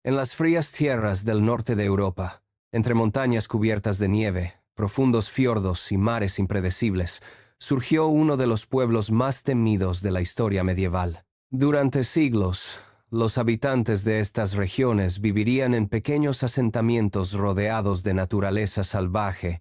En las frías tierras del norte de Europa, entre montañas cubiertas de nieve, profundos fiordos y mares impredecibles, surgió uno de los pueblos más temidos de la historia medieval. Durante siglos, los habitantes de estas regiones vivirían en pequeños asentamientos rodeados de naturaleza salvaje,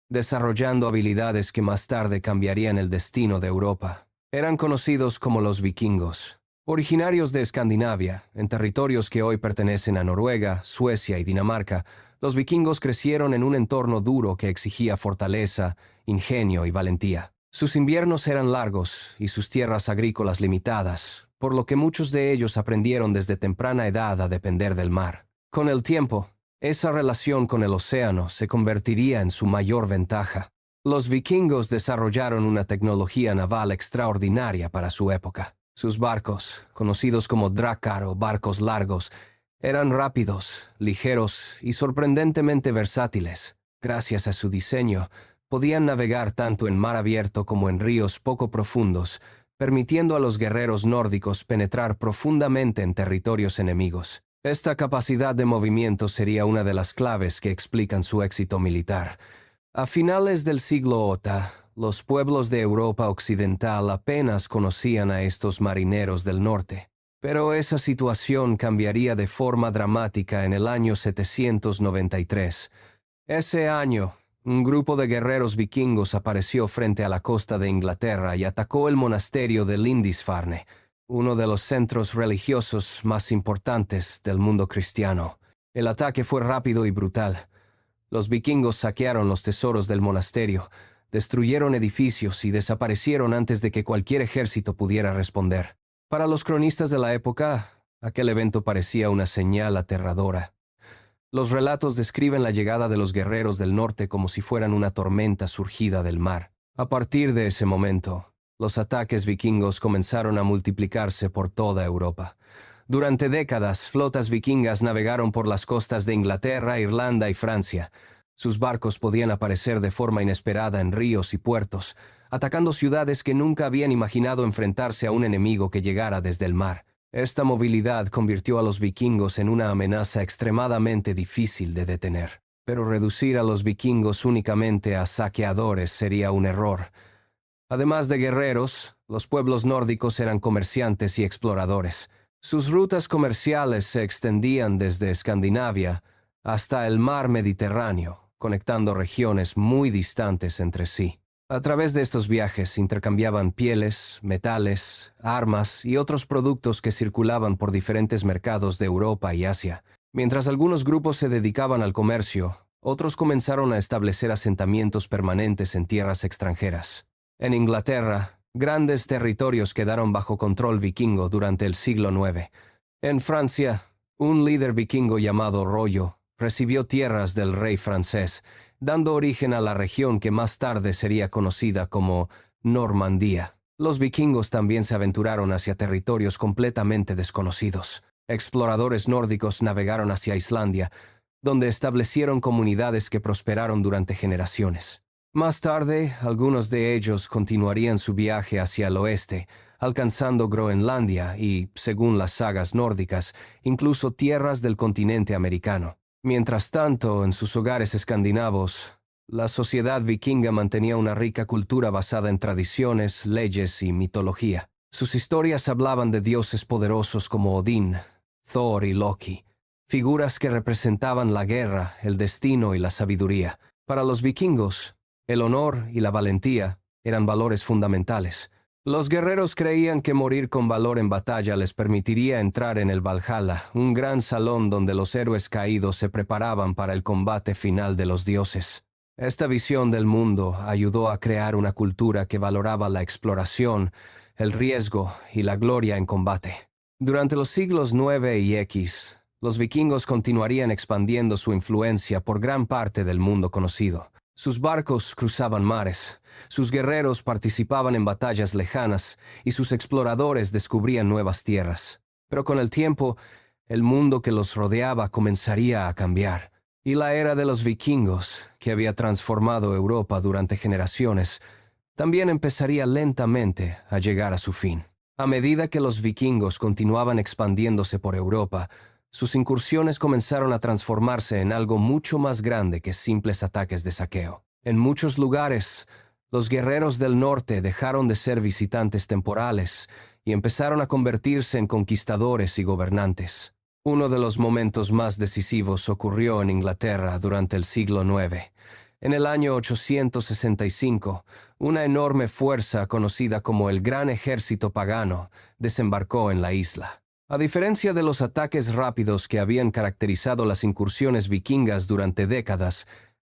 desarrollando habilidades que más tarde cambiarían el destino de Europa. Eran conocidos como los vikingos. Originarios de Escandinavia, en territorios que hoy pertenecen a Noruega, Suecia y Dinamarca, los vikingos crecieron en un entorno duro que exigía fortaleza, ingenio y valentía. Sus inviernos eran largos y sus tierras agrícolas limitadas, por lo que muchos de ellos aprendieron desde temprana edad a depender del mar. Con el tiempo, esa relación con el océano se convertiría en su mayor ventaja. Los vikingos desarrollaron una tecnología naval extraordinaria para su época. Sus barcos, conocidos como drakar o barcos largos, eran rápidos, ligeros y sorprendentemente versátiles. Gracias a su diseño, podían navegar tanto en mar abierto como en ríos poco profundos, permitiendo a los guerreros nórdicos penetrar profundamente en territorios enemigos. Esta capacidad de movimiento sería una de las claves que explican su éxito militar. A finales del siglo VIII, los pueblos de Europa occidental apenas conocían a estos marineros del norte. Pero esa situación cambiaría de forma dramática en el año 793. Ese año, un grupo de guerreros vikingos apareció frente a la costa de Inglaterra y atacó el monasterio de Lindisfarne, uno de los centros religiosos más importantes del mundo cristiano. El ataque fue rápido y brutal. Los vikingos saquearon los tesoros del monasterio, destruyeron edificios y desaparecieron antes de que cualquier ejército pudiera responder. Para los cronistas de la época, aquel evento parecía una señal aterradora. Los relatos describen la llegada de los guerreros del norte como si fueran una tormenta surgida del mar. A partir de ese momento, los ataques vikingos comenzaron a multiplicarse por toda Europa. Durante décadas, flotas vikingas navegaron por las costas de Inglaterra, Irlanda y Francia. Sus barcos podían aparecer de forma inesperada en ríos y puertos, atacando ciudades que nunca habían imaginado enfrentarse a un enemigo que llegara desde el mar. Esta movilidad convirtió a los vikingos en una amenaza extremadamente difícil de detener. Pero reducir a los vikingos únicamente a saqueadores sería un error. Además de guerreros, los pueblos nórdicos eran comerciantes y exploradores. Sus rutas comerciales se extendían desde Escandinavia hasta el mar Mediterráneo, conectando regiones muy distantes entre sí. A través de estos viajes intercambiaban pieles, metales, armas y otros productos que circulaban por diferentes mercados de Europa y Asia. Mientras algunos grupos se dedicaban al comercio, otros comenzaron a establecer asentamientos permanentes en tierras extranjeras. En Inglaterra, grandes territorios quedaron bajo control vikingo durante el siglo IX. En Francia, un líder vikingo llamado Rollo recibió tierras del rey francés, dando origen a la región que más tarde sería conocida como Normandía. Los vikingos también se aventuraron hacia territorios completamente desconocidos. Exploradores nórdicos navegaron hacia Islandia, donde establecieron comunidades que prosperaron durante generaciones. Más tarde, algunos de ellos continuarían su viaje hacia el oeste, alcanzando Groenlandia y, según las sagas nórdicas, incluso tierras del continente americano. Mientras tanto, en sus hogares escandinavos, la sociedad vikinga mantenía una rica cultura basada en tradiciones, leyes y mitología. Sus historias hablaban de dioses poderosos como Odín, Thor y Loki, figuras que representaban la guerra, el destino y la sabiduría. Para los vikingos, el honor y la valentía eran valores fundamentales. Los guerreros creían que morir con valor en batalla les permitiría entrar en el Valhalla, un gran salón donde los héroes caídos se preparaban para el combate final de los dioses. Esta visión del mundo ayudó a crear una cultura que valoraba la exploración, el riesgo y la gloria en combate. Durante los siglos IX y X, los vikingos continuarían expandiendo su influencia por gran parte del mundo conocido. Sus barcos cruzaban mares, sus guerreros participaban en batallas lejanas y sus exploradores descubrían nuevas tierras. Pero con el tiempo, el mundo que los rodeaba comenzaría a cambiar, y la era de los vikingos, que había transformado Europa durante generaciones, también empezaría lentamente a llegar a su fin. A medida que los vikingos continuaban expandiéndose por Europa, sus incursiones comenzaron a transformarse en algo mucho más grande que simples ataques de saqueo. En muchos lugares, los guerreros del norte dejaron de ser visitantes temporales y empezaron a convertirse en conquistadores y gobernantes. Uno de los momentos más decisivos ocurrió en Inglaterra durante el siglo IX. En el año 865, una enorme fuerza conocida como el Gran Ejército Pagano desembarcó en la isla. A diferencia de los ataques rápidos que habían caracterizado las incursiones vikingas durante décadas,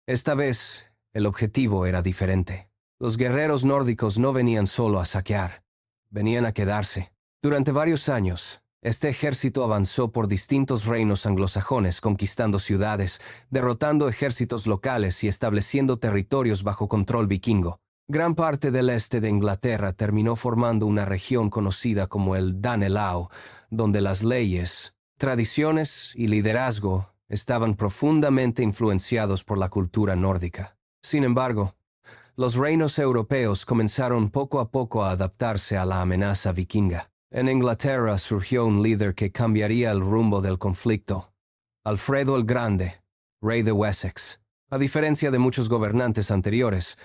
esta vez el objetivo era diferente. Los guerreros nórdicos no venían solo a saquear, venían a quedarse. Durante varios años, este ejército avanzó por distintos reinos anglosajones, conquistando ciudades, derrotando ejércitos locales y estableciendo territorios bajo control vikingo. Gran parte del este de Inglaterra terminó formando una región conocida como el Danelaw, donde las leyes, tradiciones y liderazgo estaban profundamente influenciados por la cultura nórdica. Sin embargo, los reinos europeos comenzaron poco a poco a adaptarse a la amenaza vikinga. En Inglaterra surgió un líder que cambiaría el rumbo del conflicto: Alfredo el Grande, rey de Wessex. A diferencia de muchos gobernantes anteriores,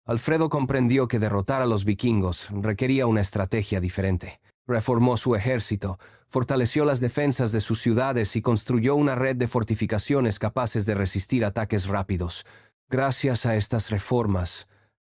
Alfredo comprendió que derrotar a los vikingos requería una estrategia diferente. Reformó su ejército, fortaleció las defensas de sus ciudades y construyó una red de fortificaciones capaces de resistir ataques rápidos. Gracias a estas reformas,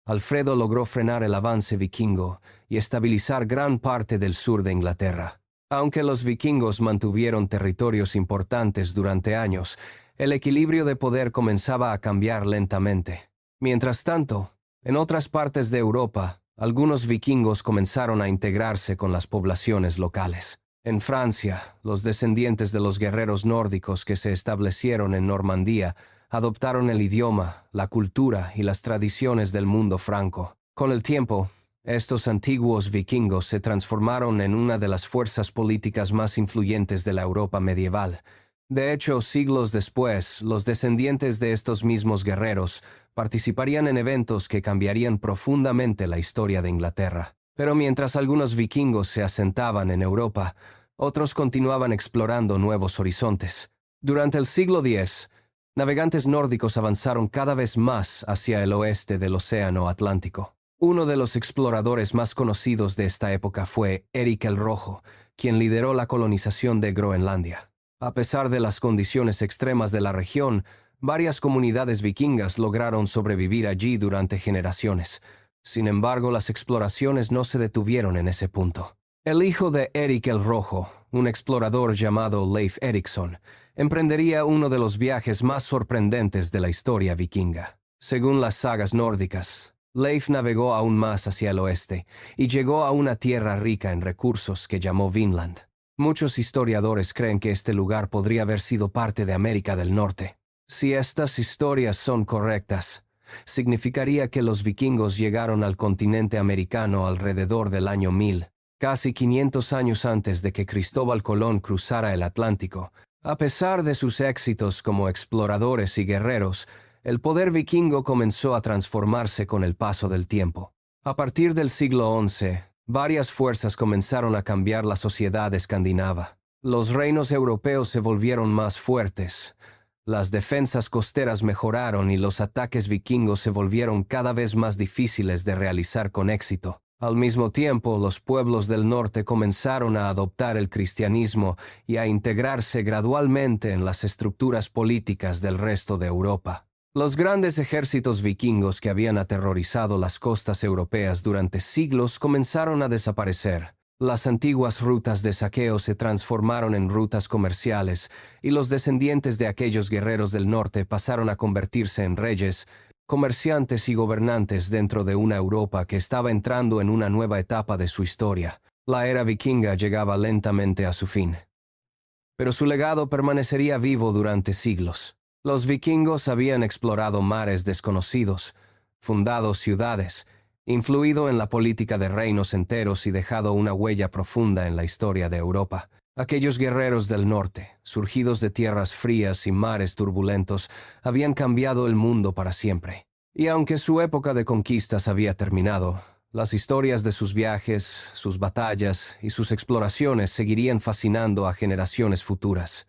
Alfredo logró frenar el avance vikingo y estabilizar gran parte del sur de Inglaterra. Aunque los vikingos mantuvieron territorios importantes durante años, el equilibrio de poder comenzaba a cambiar lentamente. Mientras tanto, en otras partes de Europa, algunos vikingos comenzaron a integrarse con las poblaciones locales. En Francia, los descendientes de los guerreros nórdicos que se establecieron en Normandía adoptaron el idioma, la cultura y las tradiciones del mundo franco. Con el tiempo, estos antiguos vikingos se transformaron en una de las fuerzas políticas más influyentes de la Europa medieval. De hecho, siglos después, los descendientes de estos mismos guerreros participarían en eventos que cambiarían profundamente la historia de Inglaterra. Pero mientras algunos vikingos se asentaban en Europa, otros continuaban explorando nuevos horizontes. Durante el siglo X, navegantes nórdicos avanzaron cada vez más hacia el oeste del Océano Atlántico. Uno de los exploradores más conocidos de esta época fue Eric el Rojo, quien lideró la colonización de Groenlandia. A pesar de las condiciones extremas de la región, varias comunidades vikingas lograron sobrevivir allí durante generaciones. Sin embargo, las exploraciones no se detuvieron en ese punto. El hijo de Eric el Rojo, un explorador llamado Leif Erikson, emprendería uno de los viajes más sorprendentes de la historia vikinga. Según las sagas nórdicas, Leif navegó aún más hacia el oeste y llegó a una tierra rica en recursos que llamó Vinland. Muchos historiadores creen que este lugar podría haber sido parte de América del Norte. Si estas historias son correctas, significaría que los vikingos llegaron al continente americano alrededor del año 1000, casi 500 años antes de que Cristóbal Colón cruzara el Atlántico. A pesar de sus éxitos como exploradores y guerreros, el poder vikingo comenzó a transformarse con el paso del tiempo. A partir del siglo XI, varias fuerzas comenzaron a cambiar la sociedad escandinava. Los reinos europeos se volvieron más fuertes, las defensas costeras mejoraron y los ataques vikingos se volvieron cada vez más difíciles de realizar con éxito. Al mismo tiempo, los pueblos del norte comenzaron a adoptar el cristianismo y a integrarse gradualmente en las estructuras políticas del resto de Europa. Los grandes ejércitos vikingos que habían aterrorizado las costas europeas durante siglos comenzaron a desaparecer. Las antiguas rutas de saqueo se transformaron en rutas comerciales y los descendientes de aquellos guerreros del norte pasaron a convertirse en reyes, comerciantes y gobernantes dentro de una Europa que estaba entrando en una nueva etapa de su historia. La era vikinga llegaba lentamente a su fin, pero su legado permanecería vivo durante siglos. Los vikingos habían explorado mares desconocidos, fundado ciudades, influido en la política de reinos enteros y dejado una huella profunda en la historia de Europa. Aquellos guerreros del norte, surgidos de tierras frías y mares turbulentos, habían cambiado el mundo para siempre. Y aunque su época de conquistas había terminado, las historias de sus viajes, sus batallas y sus exploraciones seguirían fascinando a generaciones futuras.